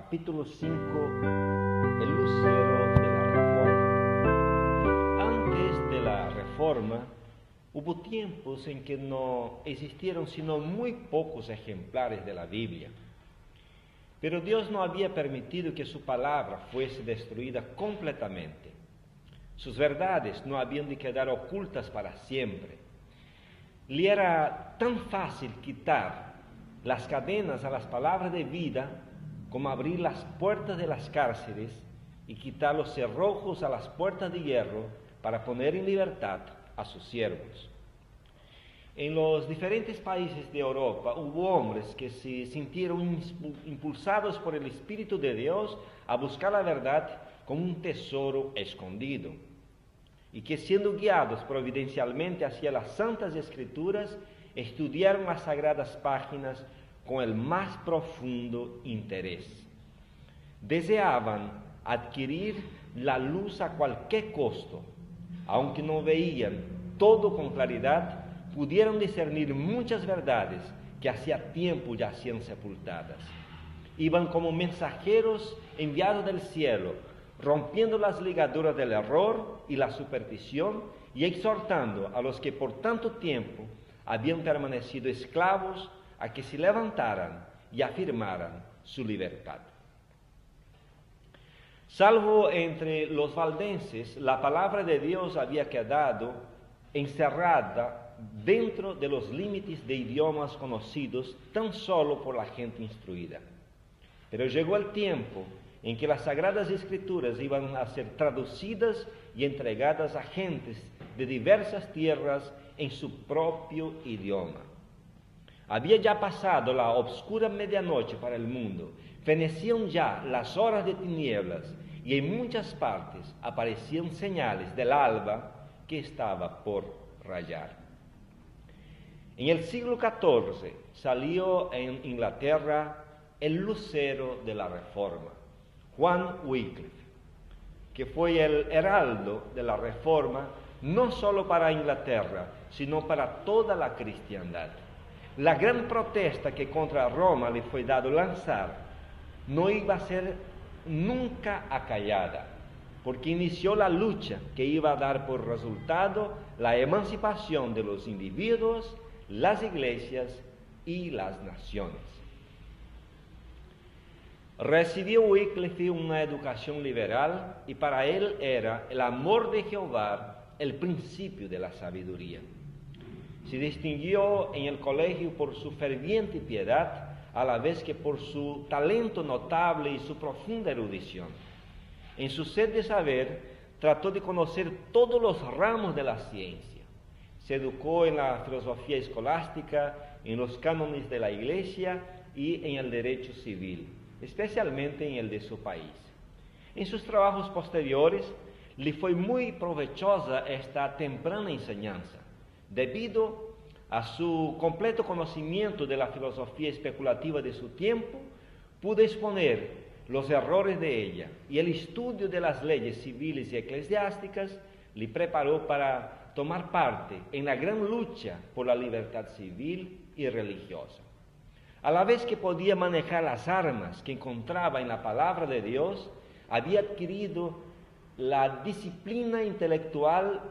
capítulo 5, el lucero de la Reforma. Antes de la Reforma, hubo tiempos en que no existieron sino muy pocos ejemplares de la Biblia. Pero Dios no había permitido que su palabra fuese destruida completamente. Sus verdades no habían de quedar ocultas para siempre. Le era tan fácil quitar las cadenas a las palabras de vida como abrir las puertas de las cárceles y quitar los cerrojos a las puertas de hierro para poner en libertad a sus siervos. En los diferentes países de Europa hubo hombres que se sintieron impulsados por el Espíritu de Dios a buscar la verdad como un tesoro escondido, y que siendo guiados providencialmente hacia las Santas Escrituras, estudiaron las sagradas páginas con el más profundo interés. Deseaban adquirir la luz a cualquier costo. Aunque no veían todo con claridad, pudieron discernir muchas verdades que hacía tiempo yacían sepultadas. Iban como mensajeros enviados del cielo, rompiendo las ligaduras del error y la superstición y exhortando a los que por tanto tiempo habían permanecido esclavos a que se levantaran y afirmaran su libertad. Salvo entre los valdenses, la palabra de Dios había quedado encerrada dentro de los límites de idiomas conocidos tan solo por la gente instruida. Pero llegó el tiempo en que las Sagradas Escrituras iban a ser traducidas y entregadas a gentes de diversas tierras en su propio idioma. Había ya pasado la oscura medianoche para el mundo, fenecían ya las horas de tinieblas y en muchas partes aparecían señales del alba que estaba por rayar. En el siglo XIV salió en Inglaterra el lucero de la Reforma, Juan Wycliffe, que fue el heraldo de la Reforma no solo para Inglaterra, sino para toda la cristiandad. La gran protesta que contra Roma le fue dado lanzar no iba a ser nunca acallada, porque inició la lucha que iba a dar por resultado la emancipación de los individuos, las iglesias y las naciones. Recibió Wycliffe una educación liberal y para él era el amor de Jehová el principio de la sabiduría. Se distinguió en el colegio por su ferviente piedad, a la vez que por su talento notable y su profunda erudición. En su sed de saber, trató de conocer todos los ramos de la ciencia. Se educó en la filosofía escolástica, en los cánones de la Iglesia y en el derecho civil, especialmente en el de su país. En sus trabajos posteriores, le fue muy provechosa esta temprana enseñanza, debido a su completo conocimiento de la filosofía especulativa de su tiempo. Pudo exponer los errores de ella, y el estudio de las leyes civiles y eclesiásticas le preparó para tomar parte en la gran lucha por la libertad civil y religiosa. A la vez que podía manejar las armas que encontraba en la palabra de Dios, había adquirido la disciplina intelectual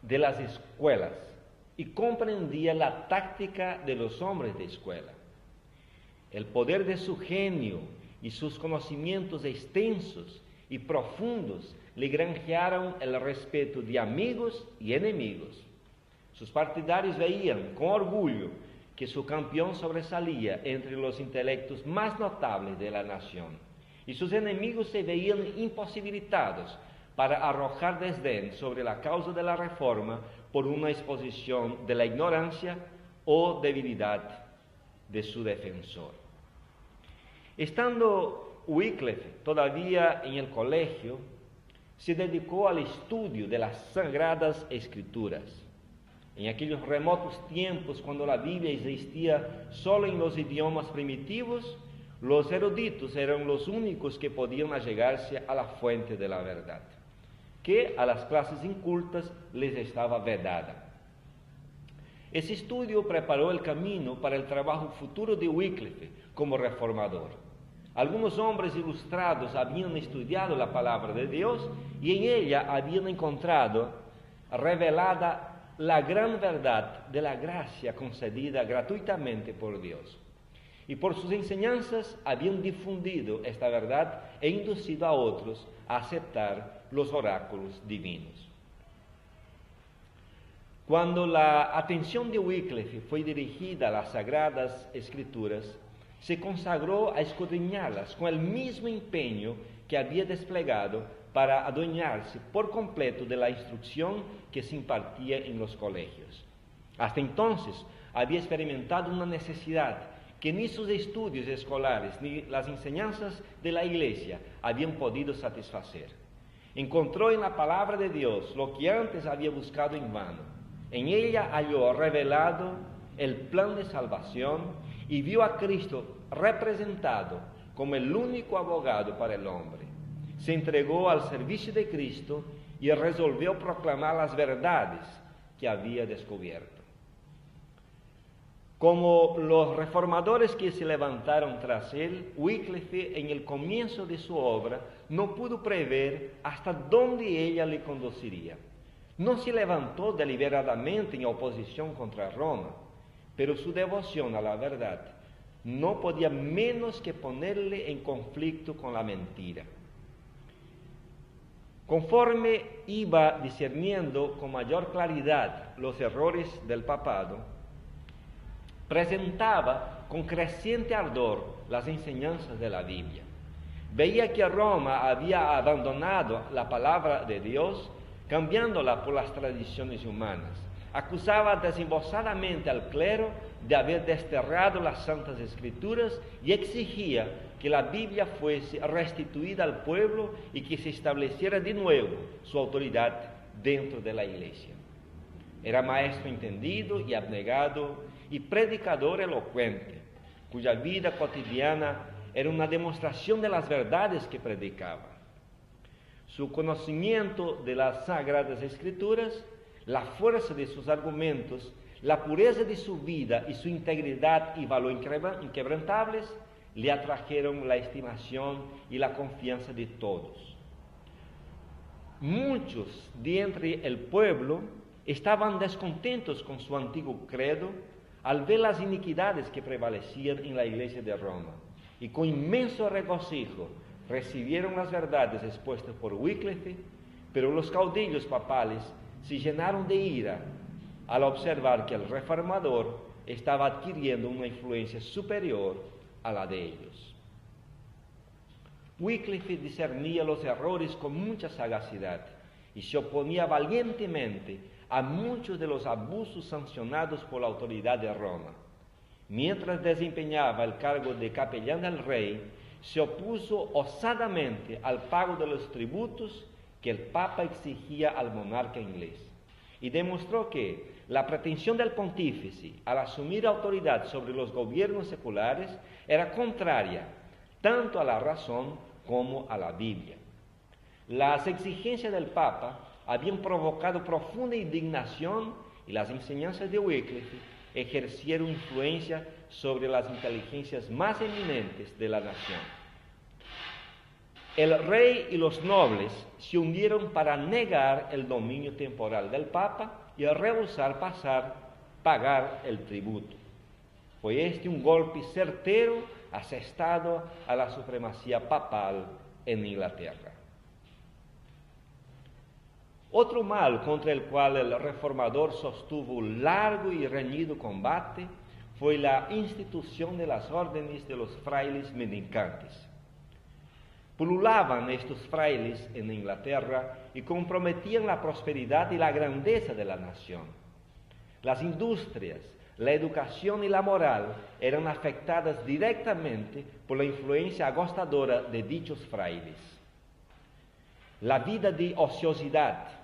de las escuelas y comprendía la táctica de los hombres de escuela. El poder de su genio y sus conocimientos extensos y profundos le granjearon el respeto de amigos y enemigos. Sus partidarios veían con orgullo que su campeón sobresalía entre los intelectos más notables de la nación, y sus enemigos se veían imposibilitados para arrojar desdén sobre la causa de la Reforma por una exposición de la ignorancia o debilidad de su defensor. Estando Wycliffe todavía en el colegio, se dedicó al estudio de las Sagradas Escrituras. En aquellos remotos tiempos, cuando la Biblia existía solo en los idiomas primitivos, los eruditos eran los únicos que podían allegarse a la fuente de la verdad, que a las clases incultas les estaba vedada. Ese estudio preparó el camino para el trabajo futuro de Wycliffe como reformador. Algunos hombres ilustrados habían estudiado la palabra de Dios y en ella habían encontrado revelada la gran verdad de la gracia concedida gratuitamente por Dios. Y por sus enseñanzas habían difundido esta verdad e inducido a otros a aceptar los oráculos divinos. Cuando la atención de Wycliffe fue dirigida a las Sagradas Escrituras, se consagró a escudriñarlas con el mismo empeño que había desplegado para adueñarse por completo de la instrucción que se impartía en los colegios. Hasta entonces había experimentado una necesidad que ni sus estudios escolares ni las enseñanzas de la Iglesia habían podido satisfacer. Encontró en la palabra de Dios lo que antes había buscado en vano. En ella halló revelado el plan de salvación y vio a Cristo representado como el único abogado para el hombre. Se entregó al servicio de Cristo y resolvió proclamar las verdades que había descubierto. Como los reformadores que se levantaron tras él, Wycliffe en el comienzo de su obra no pudo prever hasta dónde ella le conduciría. No se levantó deliberadamente en oposición contra Roma, pero su devoción a la verdad no podía menos que ponerle en conflicto con la mentira. Conforme iba discerniendo con mayor claridad los errores del papado, presentaba con creciente ardor las enseñanzas de la Biblia. Veía que Roma había abandonado la palabra de Dios, cambiándola por las tradiciones humanas. Acusaba desembosadamente al clero de haber desterrado las Santas Escrituras y exigía que la Biblia fuese restituida al pueblo y que se estableciera de nuevo su autoridad dentro de la Iglesia. Era maestro entendido y abnegado y predicador elocuente, cuya vida cotidiana era una demostración de las verdades que predicaba. Su conocimiento de las Sagradas Escrituras, la fuerza de sus argumentos, la pureza de su vida y su integridad y valor inquebrantables le atrajeron la estimación y la confianza de todos. Muchos de entre el pueblo estaban descontentos con su antiguo credo al ver las iniquidades que prevalecían en la iglesia de Roma, y con inmenso regocijo recibieron las verdades expuestas por Wycliffe, pero los caudillos papales se llenaron de ira al observar que el reformador estaba adquiriendo una influencia superior a la de ellos. Wycliffe discernía los errores con mucha sagacidad y se oponía valientemente a muchos de los abusos sancionados por la autoridad de Roma. Mientras desempeñaba el cargo de capellán del rey, se opuso osadamente al pago de los tributos que el Papa exigía al monarca inglés, y demostró que la pretensión del pontífice al asumir autoridad sobre los gobiernos seculares era contraria tanto a la razón como a la Biblia. Las exigencias del Papa habían provocado profunda indignación y las enseñanzas de Wycliffe ejercieron influencia sobre las inteligencias más eminentes de la nación. El rey y los nobles se unieron para negar el dominio temporal del Papa y rehusar pagar el tributo. Fue este un golpe certero asestado a la supremacía papal en Inglaterra. Otro mal contra el cual el reformador sostuvo un largo y reñido combate fue la institución de las órdenes de los frailes mendicantes. Pululaban estos frailes en Inglaterra y comprometían la prosperidad y la grandeza de la nación. Las industrias, la educación y la moral eran afectadas directamente por la influencia agostadora de dichos frailes. La vida de ociosidad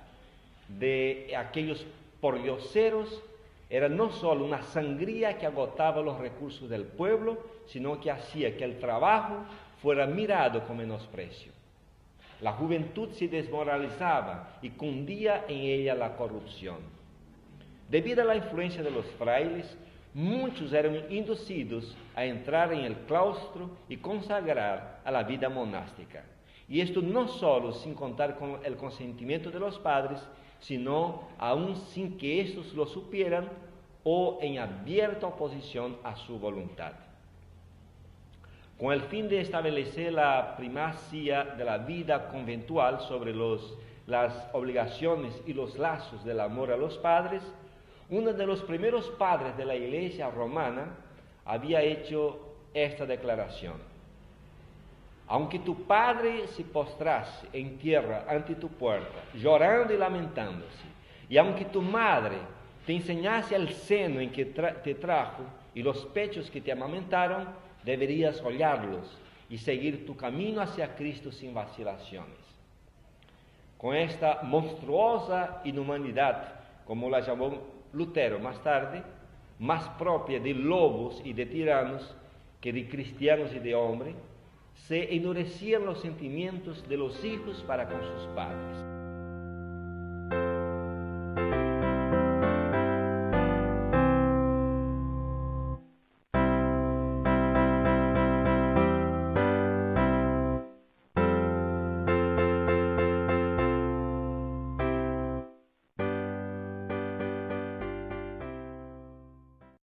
de aquellos pordioseros era no solo una sangría que agotaba los recursos del pueblo, sino que hacía que el trabajo fuera mirado con menosprecio. La juventud se desmoralizaba y cundía en ella la corrupción. Debido a la influencia de los frailes, muchos eran inducidos a entrar en el claustro y consagrar a la vida monástica. Y esto no solo sin contar con el consentimiento de los padres, sino aún sin que estos lo supieran o en abierta oposición a su voluntad. Con el fin de establecer la primacía de la vida conventual sobre las obligaciones y los lazos del amor a los padres, uno de los primeros padres de la Iglesia romana había hecho esta declaración: aunque tu padre se postrase en tierra ante tu puerta, llorando y lamentándose, y aunque tu madre te enseñase el seno en que te trajo y los pechos que te amamentaron, deberías hollarlos y seguir tu camino hacia Cristo sin vacilaciones. Con esta monstruosa inhumanidad, como la llamó Lutero más tarde, más propia de lobos y de tiranos que de cristianos y de hombres, se endurecían los sentimientos de los hijos para con sus padres.